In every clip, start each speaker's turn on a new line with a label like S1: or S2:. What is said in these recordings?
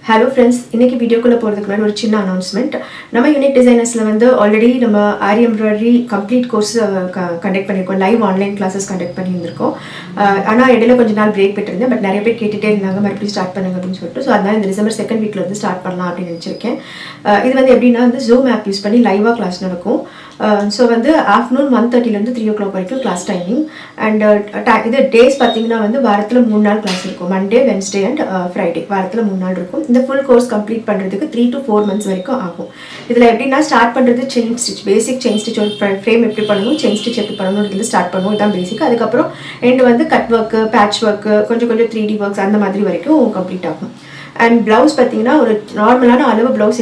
S1: Hello friends, இன்னைக்கு வீடியோக்குள்ள போறதுக்கு முன்னாடி ஒரு சின்ன அனௌன்ஸ்மெண்ட். நம்ம யூனிக் டிசைனர்ஸ்ல வந்து ஆல்ரெடி நம்ம aari embroidery complete course conduct பண்ணிருக்கோம். லைவ் ஆன்லைன் கிளாसेस கண்டக்ட் பண்ணியிருந்திருக்கோம். ஆனா இடையில கொஞ்ச நாள் பிரேக் விட்டுருந்தேன். பட் நிறைய பேர் கேட்டுட்டே இருந்தாங்க மறுபடியும் ஸ்டார்ட் பண்ணுங்க அப்படின்னு சொல்லிட்டு. ஸோ அதனால இந்த டிசம்பர் செகண்ட் வீக்ல இருந்து ஸ்டார்ட் பண்ணலாம் அப்படின்னு நினைச்சிருக்கேன். இது வந்து எப்படின்னா வந்து ஜூம் ஆப் யூஸ் பண்ணி லைவா கிளாஸ் நடக்கும். ஸோ வந்து ஆஃப்டர்நூன் 1:30லேருந்து 3 o'clock வரைக்கும் கிளாஸ் டைமிங். அண்ட் இது டேஸ் பார்த்தீங்கன்னா வந்து வாரத்தில் 3 நாள் கிளாஸ் இருக்கும். மண்டே, வென்ஸ்டே அண்ட் ஃப்ரைடே வாரத்தில் 3 நாள் இருக்கும். இந்த ஃபுல் கோர்ஸ் கம்ப்ளீட் பண்ணுறதுக்கு 3 to 4 months வரைக்கும் ஆகும். இதில் எப்படின்னா ஸ்டார்ட் பண்ணுறது chain stitch, basic chain stitch, ஒரு ஃப்ரேம் எப்படி பண்ணணும், செயின் ஸ்டிச் எப்படி பண்ணணும் இதில் ஸ்டார்ட் பண்ணுவோம். இதான் பேசிக். அதுக்கப்புறம் எண்டு வந்து கட் ஒர்க்கு, பேட்ச் ஒர்க்கு, கொஞ்சம் 3D ஒர்க்ஸ் அந்த மாதிரி வரைக்கும் கம்ப்ளீட் ஆகும். அண்ட் ப்ளவுஸ் பார்த்தீங்கன்னா ஒரு நார்மலான அளவு ப்ளவுஸ்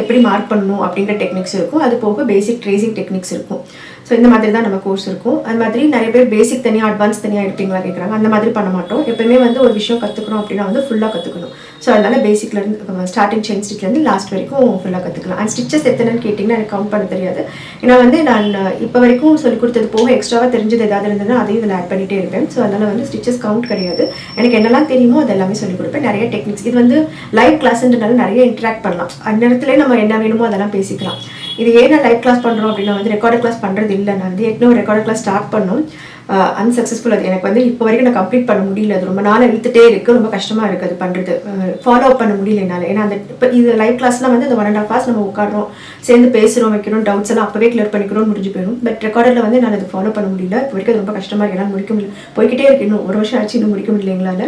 S1: எப்படி மார்க் பண்ணணும் அப்படிங்கிற டெக்னிக்ஸ் இருக்கும். அது போக பேசிக் ட்ரேசிங் டெக்னிக்ஸ் இருக்கும். ஸோ இந்த மாதிரி தான் நம்ம கோர்ஸ் இருக்கும். அது மாதிரி நிறைய பேர் பேசிக் தனியாக அட்வான்ஸ் தனியாக எடுப்பீங்களா கேட்குறாங்க. அந்த மாதிரி பண்ண மாட்டோம். எப்பவுமே வந்து ஒரு விஷயம் கற்றுக்கணும் அப்படின்னா வந்து ஃபுல்லாக கற்றுக்கணும். ஸோ அதனால பேசிக்லேருந்து ஸ்டார்டிங் செயின் ஸ்டிச்லேருந்து லாஸ்ட் வரைக்கும் ஃபுல்லாக கற்றுக்கலாம். அண்ட் ஸ்டிச்சஸ் எத்தனைன்னு கேட்டிங்கன்னா எனக்கு கவுண்ட் பண்ண தெரியாது. ஏன்னா வந்து நான் இப்போ வரைக்கும் சொல்லிக் கொடுத்தது போக எக்ஸ்ட்ராவாக தெரிஞ்சது ஏதாவது இருந்ததுன்னா அதையும் இதில் ஆட் பண்ணிகிட்டே இருப்பேன். ஸோ அதனால் வந்து ஸ்டிச்சஸ் கவுண்ட் கிடையாது. எனக்கு என்னெல்லாம் தெரியுமோ அது எல்லாமே சொல்லிக் கொடுப்பேன். நிறைய டெக்னிக்ஸ், இது வந்து லைவ் கிளாஸ்ன்றனால நிறைய இன்ட்ராக்ட் பண்ணலாம். அந்த நேரத்துலேயே நம்ம என்ன வேணுமோ அதெல்லாம் பேசிக்கலாம். இது ஏன் நான் லைவ் கிளாஸ் பண்ணுறோம் அப்படின்னா வந்து ரெக்கார்டு கிளாஸ் பண்ணுறது இல்லை. நான் வந்து ஏற்கனவே ஒரு ரெக்கார்டு கிளாஸ் ஸ்டார்ட் பண்ணோம். அன்சக்ஸஸ்ஃபுல். அது எனக்கு வந்து இப்போ வரைக்கும் நான் கம்ப்ளீட் பண்ண முடியல. அது ரொம்ப நாள் இழுத்துட்டே இருக்குது. ரொம்ப கஷ்டமாக இருக்குது அது பண்ணுறது. ஃபாலோ அப் பண்ண முடியல என்னால். ஏன்னா அந்த இப்போ இது லைவ் கிளாஸ்லாம் வந்து அந்த 1.5 hours நம்ம உட்காடுறோம், சேர்ந்து பேசுகிறோம், வைக்கிறோம், டவுட்ஸ் எல்லாம் அப்போவே கிளியர் பண்ணிக்கிறோம், முடிஞ்சு போயிடும். பட் ரெக்கார்டில் வந்து நான் அதை ஃபாலோ பண்ண முடியல. இப்போ வரைக்கும் அது ரொம்ப கஷ்டமாக இருக்கு. என்னால் முடிக்க முடியல. போய்கிட்டே இருக்கு. இன்னும் 1 வருஷம் ஆச்சு, இன்னும் முடிக்க முடியல எங்களால்.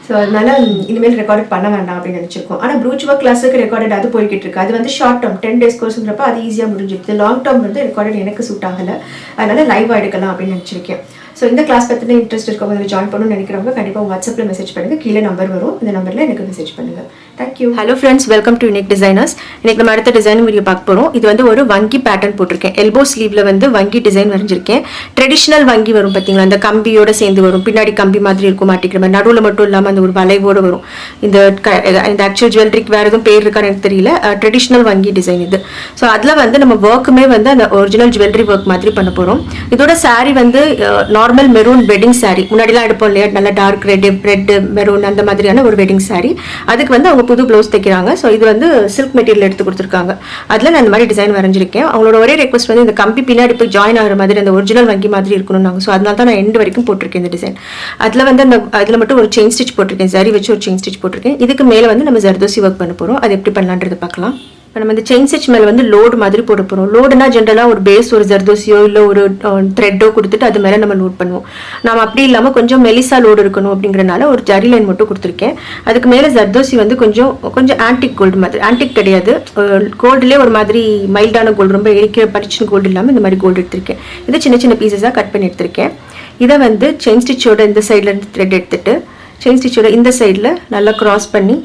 S1: ஸோ அதனால இனிமேல் ரெக்கார்ட் பண்ண வேண்டாம் அப்படின்னு நினச்சிருக்கோம். ஆனால் ப்ரூச் ஒர்க் கிளாஸுக்கு ரெக்கார்டட் அது போய்கிட்டு இருக்கு. அது வந்து ஷார்ட் டேர்ம் 10 days கோர்ஸ்ன்றப்ப அது ஈஸியாக முடிஞ்சிருக்கு. லாங் டேர்ம் வந்து ரெக்கார்டட் எனக்கு சூட் ஆகலை. அதனால லைவாக எடுக்கலாம் அப்படின்னு நினச்சிருக்கேன். ஸோ இந்த கிளாஸ் பற்றின இன்ட்ரெஸ்ட் இருக்கவங்க இதில் ஜாயின் பண்ணணும்னு நினைக்கிறவங்க கண்டிப்பாக வாட்ஸ்அப்பில் மெசேஜ் பண்ணுங்கள். கீழே நம்பர் வரும். இந்த நம்பரில் எனக்கு மெசேஜ் பண்ணுங்கள். Thank you. Hello friends, welcome to unique designers. இன்னைக்கு நம்ம அடுத்த டிசைன் வீடியோ பார்க்க போகிறோம். இது வந்து ஒரு வங்கி பேட்டர்ன் போட்டிருக்கேன். எல்போ ஸ்லீவ்ல வந்து வங்கி டிசைன் வரைஞ்சிருக்கேன். ட்ரெடிஷ்னல் வங்கி வரும் பார்த்தீங்களா, அந்த கம்பியோட சேர்ந்து வரும். பின்னாடி கம்பி மாதிரி இருக்கும் மாட்டிக்கிற மாதிரி. நடுவில் மட்டும் இல்லாமல் அந்த ஒரு வளைவோடு வரும். இந்த ஆக்சுவல் ஜுவல்லரிக்கு வேறு எதுவும் பேர் இருக்கான்னு எனக்கு தெரியல. ட்ரெடிஷ்னல் வங்கி டிசைன் இது. ஸோ அதில் வந்து நம்ம ஒர்க்குமே வந்து அந்த ஒரிஜினல் ஜுவல்லரி ஒர்க் மாதிரி பண்ண போகிறோம். இதோட சாரீ வந்து நார்மல் மெரூன் வெட்டிங் சாரீ. முன்னாடிலாம் எடுப்போம் இல்லையா, நல்ல டார்க் ரெட் மெரூன் அந்த மாதிரியான ஒரு வெட்டிங் சாரீ. அதுக்கு வந்து அவங்க புது ப்ளவுஸ் தைக்கிறாங்க. ஸோ இது வந்து சில்க் மெட்டீரியல் எடுத்து கொடுத்துருக்காங்க. அதில் நான் இந்த மாதிரி டிசைன் வரைஞ்சிருக்கேன். அவங்களோட ஒரே ரெக்வஸ்ட் வந்து இந்த கம்பி பின்னாடி போய் ஜாயின் ஆகிற மாதிரி அந்த ஒரிஜினல் வங்கி மாதிரி இருக்கணும். ஸோ அதனால தான் நான் எண்டு வரைக்கும் போட்டிருக்கேன் இந்த டிசைன். அதில் வந்து அந்த அதில் மட்டும் ஒரு செயின் ஸ்டிச் போட்டிருக்கேன். சரி வச்சு ஒரு செயின் ஸ்டிச் போட்டிருக்கேன். இதுக்கு மேலே வந்து நம்ம ஜர்தோசி ஒர்க் பண்ண போகிறோம். அது எப்படி பண்ணலான்றது பார்க்கலாம். இப்போ நம்ம இந்த செயின் ஸ்டிச் மேலே வந்து லோடு மாதிரி போட போகிறோம். லோடுனா ஜென்ரலாக ஒரு பேஸ், ஒரு ஜர்தோசியோ இல்லை ஒரு த்ரெட்டோ கொடுத்துட்டு அது மேலே நம்ம லோட் பண்ணுவோம். நம்ம அப்படி இல்லாமல் கொஞ்சம் மெலிசா லோடு இருக்கணும் அப்படிங்கிறனால ஒரு ஜரி லைன் மட்டும் கொடுத்துருக்கேன். அதுக்கு மேலே ஜர்தோசி வந்து கொஞ்சம் ஆன்டிக் கோல்டு மாதிரி. ஆன்டிக் கிடையாது, கோல்டுலேயே ஒரு மாதிரி மைல்டான கோல்டு, ரொம்ப எரிக்க பளிச்சுன்னு கோல்டு இல்லாமல் இந்த மாதிரி கோல்டு எடுத்திருக்கேன். இது சின்ன சின்ன பீசஸாக கட் பண்ணி எடுத்திருக்கேன். இதை வந்து செயின் ஸ்டிச்சோட இந்த சைட்லேருந்து த்ரெட் எடுத்துட்டு செயின் ஸ்டிச்சோட இந்த சைடில் நல்லா க்ராஸ் பண்ணி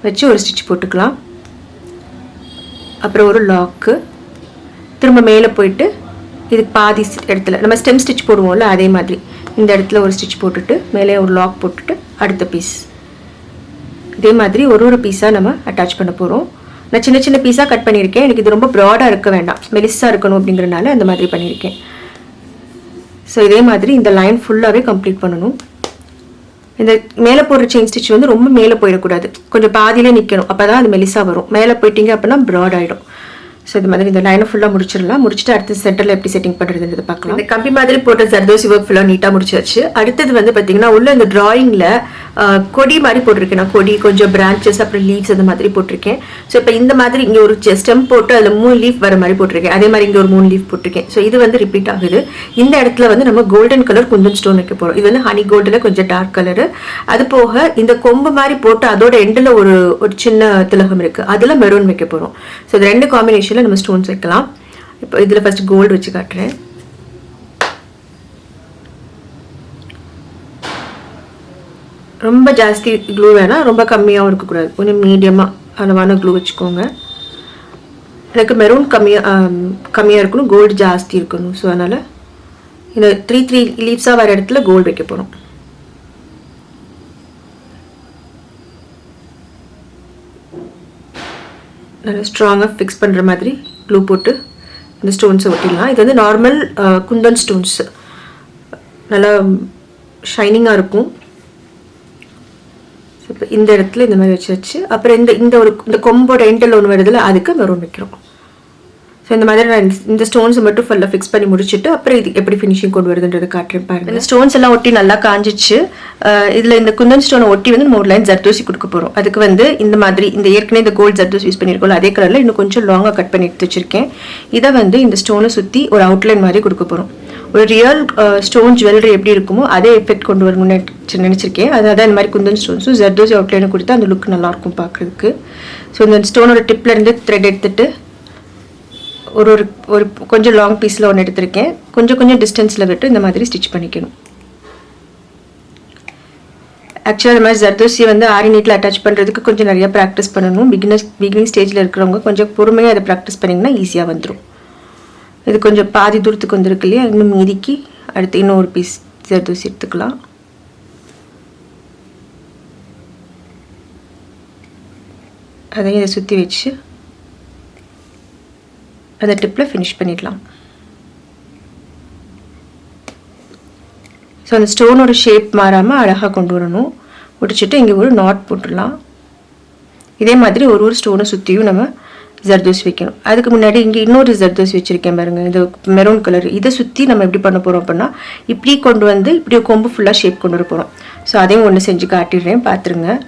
S1: வச்சு ஒரு ஸ்டிச் போட்டுக்கலாம். அப்புறம் ஒரு லாக்கு, திரும்ப மேலே போயிட்டு இதுக்கு பாதி இடத்துல நம்ம ஸ்டெம் ஸ்டிச் போடுவோம்ல அதே மாதிரி இந்த இடத்துல ஒரு ஸ்டிச் போட்டுட்டு மேலே ஒரு லாக் போட்டுட்டு அடுத்த பீஸ் இதே மாதிரி ஒரு பீஸாக நம்ம அட்டாச் பண்ண போகிறோம். நான் சின்ன சின்ன பீஸாக கட் பண்ணியிருக்கேன். எனக்கு இது ரொம்ப ப்ராடாக இருக்க வேண்டாம், மெலிஸாக இருக்கணும் அப்படிங்கிறனால அந்த மாதிரி பண்ணியிருக்கேன். ஸோ இதே மாதிரி இந்த லைன் ஃபுல்லாகவே கம்ப்ளீட் பண்ணணும். இந்த மேலே போடுற செயின் ஸ்டிச் வந்து ரொம்ப மேலே போயிடக்கூடாது, கொஞ்சம் பாதியிலே நிற்கணும். அப்போ தான் அது மெலிசா வரும். மேலே போயிட்டீங்க அப்படின்னா ப்ராட் ஆகிடும். ஸோ இது மாதிரி இந்த லைனை ஃபுல்லாக முடிச்சிடலாம். முடிச்சுட்டு அடுத்த சென்டரில் எப்படி செட்டிங் பண்ணுறதுன்றது பார்க்கலாம். இந்த கம்பி மாதிரி போட்ட ஜர்தோசி ஒர்க் ஃபுல்லாக நீட்டாக முடிச்சாச்சு. அடுத்தது வந்து பார்த்தீங்கன்னா உள்ள இந்த ட்ராயிங்கில் கொடி மாதிரி போட்டிருக்கேன். நான் கொடி, கொஞ்சம் பிரான்ச்சஸ், அப்புறம் லீவ்ஸ் அந்த மாதிரி போட்டிருக்கேன். ஸோ இப்போ இந்த மாதிரி இங்கே ஒரு ஸ்டெம் போட்டு அதில் 3 லீஃப் வர மாதிரி போட்டிருக்கேன். அதே மாதிரி இங்கே ஒரு 3 லீஃப் போட்டிருக்கேன். ஸோ இது வந்து ரிப்பீட் ஆகுது. இந்த இடத்துல வந்து நம்ம கோல்டன் கலர் குந்தன் ஸ்டோன் வைக்க போகிறோம். இது வந்து ஹனி கோல்டில் கொஞ்சம் டார்க் கலரு. அது போக இந்த கொம்பு மாதிரி போட்டு அதோட எண்டில் ஒரு சின்ன திலகம் இருக்குது, அதில் மெரூன் வைக்க போகிறோம். ஸோ இது 2 காம்பினேஷனில் நம்ம ஸ்டோன்ஸ் வைக்கலாம். இப்போ இதில் ஃபர்ஸ்ட் கோல்டு வச்சு காட்டுறேன். ரொம்ப ஜாஸ்தி க்ளூ வேணாம், ரொம்ப கம்மியாகவும் இருக்கக்கூடாது. கொஞ்சம் மீடியமாக அளவான க்ளூ வச்சுக்கோங்க. எனக்கு மெரூன் கம்மியாக இருக்கணும், கோல்டு ஜாஸ்தி இருக்கணும். ஸோ அதனால் இந்த 3 லீவ்ஸாக வர இடத்துல கோல்டு வைக்க போகிறோம். நல்லா ஸ்ட்ராங்காக ஃபிக்ஸ் பண்ணுற மாதிரி க்ளூ போட்டு இந்த ஸ்டோன்ஸை ஒட்டிடலாம். இது வந்து நார்மல் குந்தன் ஸ்டோன்ஸ், நல்லா ஷைனிங்காக இருக்கும். இப்போ இந்த இடத்துல இந்த மாதிரி வச்சு அப்புறம் இந்த கொம்போட எண்டில் ஒன்று வருதுல அதுக்கு மெரூன் வைக்கிறோம். ஸோ இந்த மாதிரி நான் இந்த ஸ்டோன்ஸை மட்டும் ஃபுல்லாக ஃபிக்ஸ் பண்ணி முடிச்சுட்டு அப்புறம் இது எப்படி ஃபினிஷிங் கொண்டு வருதுன்றது காட்டுறேன் பாருங்கள். இந்த ஸ்டோன்ஸ் எல்லாம் ஒட்டி நல்லா காஞ்சிச்சு. இதில் இந்த குந்தன் ஸ்டோனை ஒட்டி வந்து நம்ம ஒரு லைன் ஜர்தோசி கொடுக்க போகிறோம். அதுக்கு வந்து இந்த மாதிரி இந்த ஏற்கனவே இந்த கோல்டு ஜர்தோசி யூஸ் பண்ணியிருக்கோம் அதே கலரில் இன்னும் கொஞ்சம் லாங்காக கட் பண்ணி எடுத்து வச்சிருக்கேன். இதை வந்து இந்த ஸ்டோனை சுற்றி ஒரு அவுட்லைன் மாதிரி கொடுக்க போகிறோம். ஒரு ரியல் ஸ்டோன் ஜுவல்லரி எப்படி இருக்குமோ அதே எஃபெக்ட் கொண்டு வரணும்னு நினச்சிருக்கேன். அதாவது இந்த மாதிரி குந்தன் ஸ்டோன்ஸும் ஜர்தோசி அவுட்லைனை கொடுத்து அந்த லுக் நல்லாயிருக்கும் பார்க்குறதுக்கு. ஸோ இந்த ஸ்டோனோட டிப்லேருந்து த்ரெட் எடுத்துகிட்டு ஒரு கொஞ்சம் லாங் பீஸில் ஒன்று எடுத்திருக்கேன். கொஞ்சம் டிஸ்டன்ஸில் விட்டு இந்த மாதிரி ஸ்டிச் பண்ணிக்கணும். ஆக்சுவலாக இந்த மாதிரி ஜர்தோசியை வந்து ஆரி நீட்டில் அட்டாச் பண்ணுறதுக்கு கொஞ்சம் நிறையா ப்ராக்டிஸ் பண்ணணும். பிகினிங் ஸ்டேஜில் இருக்கிறவங்க கொஞ்சம் பொறுமையாக அதை ப்ராக்டிஸ் பண்ணிங்கன்னா ஈஸியாக வந்துடும். இது கொஞ்சம் பாதி தூரத்துக்கு வந்துருக்கு இல்லையா, இன்னும் மீதிக்கு அடுத்து இன்னும் ஒரு பீஸ் ஜர்தோசி எடுத்துக்கலாம். அதையும் இதை சுற்றி வச்சு அந்த டிப்பில் ஃபினிஷ் பண்ணிடலாம். ஸோ அந்த ஸ்டோனோட ஷேப் மாறாமல் அழகாக கொண்டு வரணும். முடிச்சுட்டு இங்கே ஒரு நாட் போட்டுடலாம். இதே மாதிரி ஒரு ஸ்டோனை சுற்றியும் நம்ம ஜர்தோசி வைக்கணும். அதுக்கு முன்னாடி இங்கே இன்னொரு ஜர்தோசி வச்சுருக்கேன் பாருங்கள், இது மெரூன் கலர். இதை சுற்றி நம்ம எப்படி பண்ண போகிறோம் அப்படின்னா இப்படி கொண்டு வந்து இப்படி கொம்பு ஃபுல்லாக ஷேப் கொண்டு வர போகிறோம். ஸோ அதையும் ஒன்று செஞ்சு காட்டிடுறேன் பார்த்துருங்க.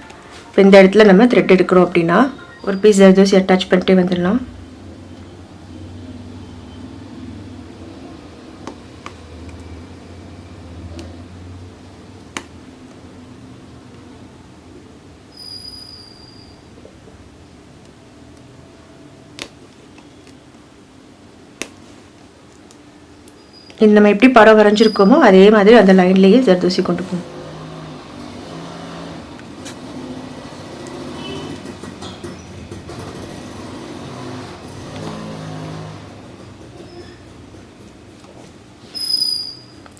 S1: இப்போ இந்த இடத்துல நம்ம த்ரெட் எடுக்கிறோம் அப்படின்னா ஒரு பீஸ் ஜர்தோசி அட்டாச் பண்ணிட்டே வந்துடலாம். இது நம்ம எப்படி படம் வரைஞ்சிருக்கோமோ அதே மாதிரி அந்த லைன்லேயே ஜர்தோசி கொண்டு போகணும்.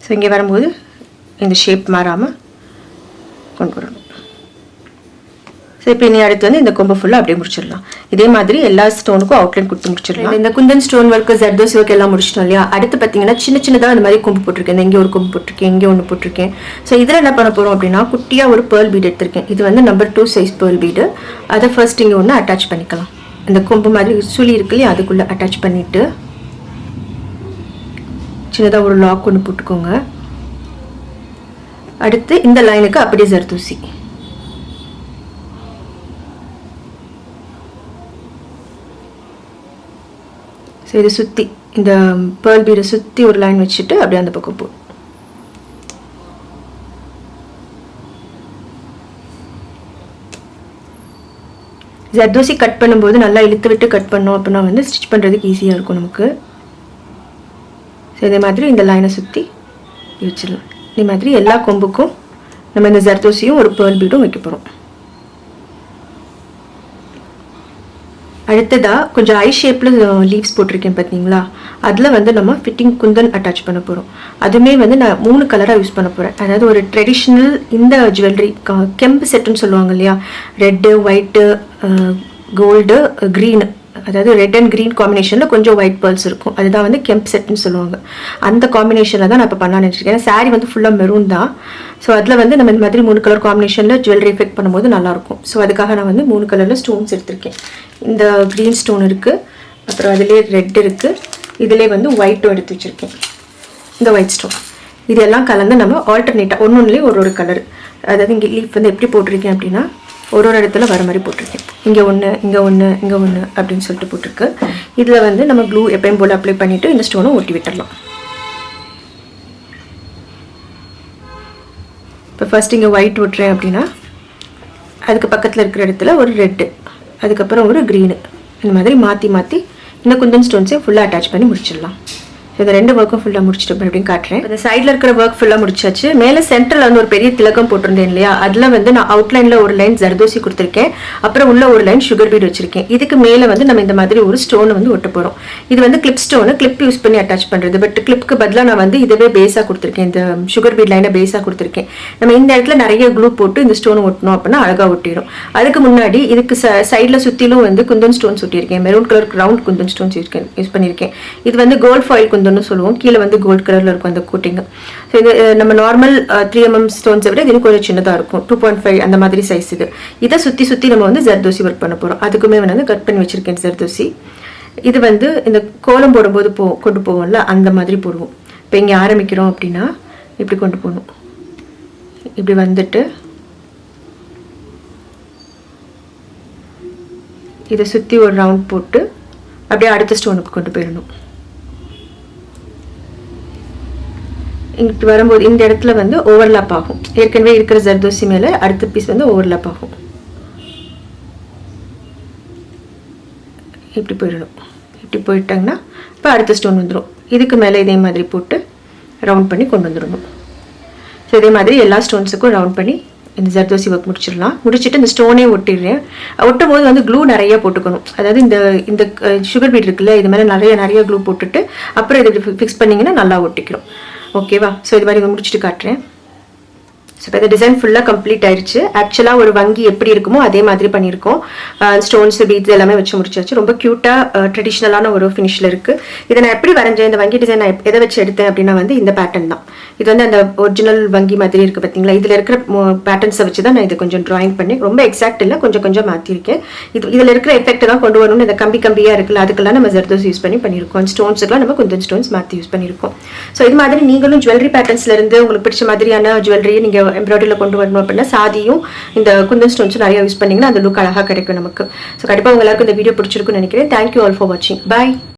S1: ஸோ இங்கே வரும்போது இந்த ஷேப் மாறாமல் கொண்டு வரணும். ஸோ இப்போ இனி அடுத்து வந்து இந்த கொம்பை ஃபுல்லாக அப்படியே முடிச்சிடலாம். இதே மாதிரி எல்லா ஸ்டோனுக்கும் அவுட்லைன் கொடுத்து முடிச்சிடலாம். இந்த Kundan stone work zardozi work எல்லாம் முடிச்சிட்டோம் இல்லையா. அடுத்து பார்த்தீங்கன்னா சின்னதாக இந்த மாதிரி கொம்பு போட்டிருக்கேன். இங்கே ஒரு கொம்பு போட்டிருக்கேன், இங்கே ஒன்று போட்டிருக்கேன். ஸோ இதில் என்ன பண்ண போகிறோம் அப்படின்னா குட்டியாக ஒரு பேர்ல் பீடு எடுத்திருக்கேன். இது வந்து நம்பர் 2 சைஸ் பேர்ல் பீடு. அதை ஃபர்ஸ்ட் இங்கே ஒன்று அட்டாச் பண்ணிக்கலாம். இந்த கொம்பு மாதிரி சுழி இருக்கு இல்லையா அதுக்குள்ளே அட்டாச் பண்ணிவிட்டு சின்னதாக ஒரு லாக் ஒன்று போட்டுக்கோங்க. அடுத்து இந்த லைனுக்கு அப்படியே ஜர்தோசி. ஸோ இதை சுற்றி இந்த பேர்ல் பீடை சுற்றி ஒரு லைன் வச்சுட்டு அப்படியே அந்த பக்கம் போ. ஜர்தோசி கட் பண்ணும்போது நல்லா இழுத்து விட்டு கட் பண்ணோம் அப்படின்னா வந்து ஸ்டிச் பண்ணுறதுக்கு ஈஸியாக இருக்கும் நமக்கு. ஸோ இதே மாதிரி இந்த லைனை சுற்றி வச்சிடலாம். இதே மாதிரி எல்லா கொம்புக்கும் நம்ம இந்த ஜர்தோசியும் ஒரு பேர்ல் பீடும் வைக்க போகிறோம். அடுத்ததாக கொஞ்சம் ஐ ஷேப்பில் லீவ்ஸ் போட்டிருக்கேன் பார்த்தீங்களா, அதில் வந்து நம்ம ஃபிட்டிங் குந்தன் அட்டாச் பண்ண போகிறோம். அதுவுமே வந்து நான் 3 கலராக யூஸ் பண்ண போகிறேன். அதாவது ஒரு ட்ரெடிஷ்னல் இந்த ஜுவல்லரி கெம்பு செட்டுன்னு சொல்லுவாங்க இல்லையா, ரெட்டு ஒயிட்டு கோல்டு க்ரீனு, அதாவது ரெட் அண்ட் க்ரீன் காம்பினேஷனில் கொஞ்சம் ஒயிட் பேர்ல்ஸ் இருக்கும். அதுதான் வந்து கெம்ப் செட்டுன்னு சொல்லுவாங்க. அந்த காம்பினேஷனில் தான் நான் இப்போ பண்ணலான்னு நினச்சிருக்கேன். ஏன்னா சாரீ வந்து ஃபுல்லாக மெரூன் தான். ஸோ அதில் வந்து நம்ம இந்த மாதிரி 3 கலர் காம்பினேஷனில் ஜுவல்லரி எஃபெக்ட் பண்ணும்போது நல்லாயிருக்கும். ஸோ அதுக்காக நான் வந்து 3 கலரில் ஸ்டோன்ஸ் எடுத்திருக்கேன். இந்த க்ரீன் ஸ்டோன் இருக்குது, அப்புறம் அதிலே ரெட் இருக்குது, இதிலே வந்து ஒயிட்டும் எடுத்து வச்சுருக்கேன், இந்த ஒயிட் ஸ்டோன். இதெல்லாம் கலந்து நம்ம ஆல்டர்னேட்டாக ஒன்றுலேயும் ஒரு கலர், அதாவது இங்கே லீஃப் வந்து எப்படி போட்டிருக்கேன் அப்படின்னா ஒரு இடத்துல வர மாதிரி போட்டிருக்கேன். இங்கே ஒன்று, இங்கே ஒன்று, இங்கே ஒன்று அப்படின்னு சொல்லிட்டு போட்டிருக்கு. இதில் வந்து நம்ம க்ளூ எப்பயும் போல் அப்ளை பண்ணிவிட்டு இந்த ஸ்டோனை ஒட்டி விட்டுடலாம். இப்போ ஃபர்ஸ்ட் இங்கே ஒயிட் ஒட்டுறேன் அப்படின்னா அதுக்கு பக்கத்தில் இருக்கிற இடத்துல ஒரு ரெட்டு, அதுக்கப்புறம் ஒரு க்ரீனு, இந்த மாதிரி மாற்றி மாற்றி இந்த குந்தன் ஸ்டோன்ஸையும் ஃபுல்லாக அட்டாச் பண்ணி முடிச்சிடலாம். ஸோ இந்த 2 ஒர்க்கும் ஃபுல்லாக முடிச்சுட்டு அப்படின்னு காட்டுறேன். இந்த சைடில் இருக்கிற ஒர்க் ஃபுல்லாக முடிச்சாச்சு. மேலே சென்டரில் வந்து ஒரு பெரிய திலகம் போட்டிருந்தேன் இல்லையா, அதில் வந்து நான் அவுட்லைனில் ஒரு லைன் ஜர்தோசி கொடுத்துருக்கேன், அப்புறம் உள்ள ஒரு லைன் சுகர் பீட் வச்சிருக்கேன். இதுக்கு மேலே வந்து நம்ம இந்த மாதிரி ஒரு ஸ்டோனை வந்து ஒட்ட போகிறோம். இது வந்து கிளிப் ஸ்டோனு, கிளிப் யூஸ் பண்ணி அட்டாச் பண்ணுறது. பட் கிளிப்புக்கு பதிலாக நான் வந்து இதுவே பேஸாக கொடுத்துருக்கேன், இந்த சுகர் பீட் லைனை பேஸாக கொடுத்துருக்கேன். நம்ம இந்த இடத்துல நிறைய க்ளூ போட்டு இந்த ஸ்டோனை ஒட்டணும் அப்படின்னா அழகாக ஒட்டிடும். அதுக்கு முன்னாடி இதுக்கு சைடில் சுற்றிலும் வந்து குந்தன் ஸ்டோன்ஸ் ஒட்டியிருக்கேன். Maroon colour round kundan stones use பண்ணியிருக்கேன். இது வந்து கோல்ட் ஃபாயில் குந்தன் குந்தன்னு சொல்லுவோம். கீழே வந்து கோல்ட் கலரில் இருக்கும் அந்த கோட்டிங். ஸோ இது நம்ம நார்மல் 3mm ஸ்டோன்ஸை விட இது கொஞ்சம் சின்னதாக இருக்கும். 2.5 அந்த மாதிரி சைஸ் இது. இதை சுற்றி நம்ம வந்து ஜர்தோசி ஒர்க் பண்ண போகிறோம். அதுக்குமே வந்து கட் பண்ணி வச்சுருக்கேன் ஜர்தோசி. இது வந்து இந்த கோலம் போடும்போது கொண்டு போவோம்ல, அந்த மாதிரி போடுவோம். இப்போ இங்கே ஆரம்பிக்கிறோம் அப்படின்னா இப்படி கொண்டு போகணும். இப்படி வந்துட்டு இதை சுற்றி ஒரு ரவுண்ட் போட்டு அப்படியே அடுத்த ஸ்டோனுக்கு கொண்டு போயிடணும். இங்கிட்டு வரும்போது இந்த இடத்துல வந்து ஓவர்லாப் ஆகும். ஏற்கனவே இருக்கிற ஜர்தோசி மேலே அடுத்த பீஸ் வந்து ஓவர்லாப் ஆகும். இப்படி போயிடணும். இப்படி போயிட்டாங்கன்னா இப்போ அடுத்த ஸ்டோன் வந்துடும். இதுக்கு மேலே இதே மாதிரி போட்டு ரவுண்ட் பண்ணி கொண்டு வந்துடணும். ஸோ இதே மாதிரி எல்லா ஸ்டோன்ஸுக்கும் ரவுண்ட் பண்ணி இந்த ஜர்தோசி ஒர்க் முடிச்சிடலாம். முடிச்சுட்டு இந்த ஸ்டோனே ஒட்டிடுறேன். ஒட்டும் போது வந்து க்ளூ நிறைய போட்டுக்கணும். அதாவது இந்த சுகர் பீட் இருக்குல்ல, இது மாதிரி நிறைய க்ளூ போட்டுட்டு அப்புறம் இதை ஃபிக்ஸ் பண்ணிங்கன்னா நல்லா ஒட்டிக்கிறோம். ஓகேவா? ஸோ இது மாதிரி முடிச்சுட்டு காட்டுறேன். ஸோ இப்போ இந்த டிசைன் ஃபுல்லாக கம்ப்ளீட் ஆயிடுச்சு. ஆக்சுவலாக ஒரு வங்கி எப்படி இருக்குமோ அதே மாதிரி பண்ணியிருக்கோம். ஸ்டோன்ஸ் பீட்ஸ் எல்லாமே வச்சு முடிச்சாச்சு. ரொம்ப க்யூட்டாக ட்ரெடிஷ்னலான ஒரு ஃபினிஷில் இருக்குது. இதை நான் எப்படி வரைஞ்சேன், இந்த வங்கி டிசைன் நான் எதை வச்சு எடுத்தேன் அப்படின்னா வந்து இந்த பேட்டர்ன் தான். இது வந்து அந்த ஒரிஜினல் வங்கி மாதிரி இருக்குது பார்த்தீங்களா, இதில் இருக்கிற பேட்டர்ன்ஸை வச்சு தான் நான் இது கொஞ்சம் ட்ராயிங் பண்ணி, ரொம்ப எக்ஸாக்ட் இல்லை, கொஞ்சம் மாற்றிருக்கேன். இதில் இருக்கிற எஃபெக்ட் தான் கொண்டு வரணும்னு. இந்த கம்பியாக இருக்குல்ல, அதுக்கெல்லாம் நம்ம ஜர்தோஸ் யூஸ் பண்ணியிருக்கோம். ஸ்டோன்ஸுக்கெல்லாம் நம்ம கொஞ்சம் ஸ்டோன்ஸ் மாற்றி யூஸ் பண்ணியிருக்கோம். ஸோ இது மாதிரி நீங்களும் ஜுவல்லரி பேட்டர்ன்ஸ்லேருந்து உங்களுக்கு பிடிச்ச மாதிரியான ஜுவல்லரியை நீங்கள் எம்ப்ராய்டரியில் கொண்டு வரணும் அப்படின்னா சாதியும் இந்த குந்தன் ஸ்டோன்ஸும் நிறைய யூஸ் பண்ணிங்கன்னா அந்த லுக் அழகாக கிடைக்கும் நமக்கு. ஸோ கண்டிப்பாக உங்க எல்லாருக்கும் இந்த வீடியோ பிடிச்சிருக்குன்னு நினைக்கிறேன். தேங்க்யூ ஆல் ஃபார் வாட்சிங். பாய்.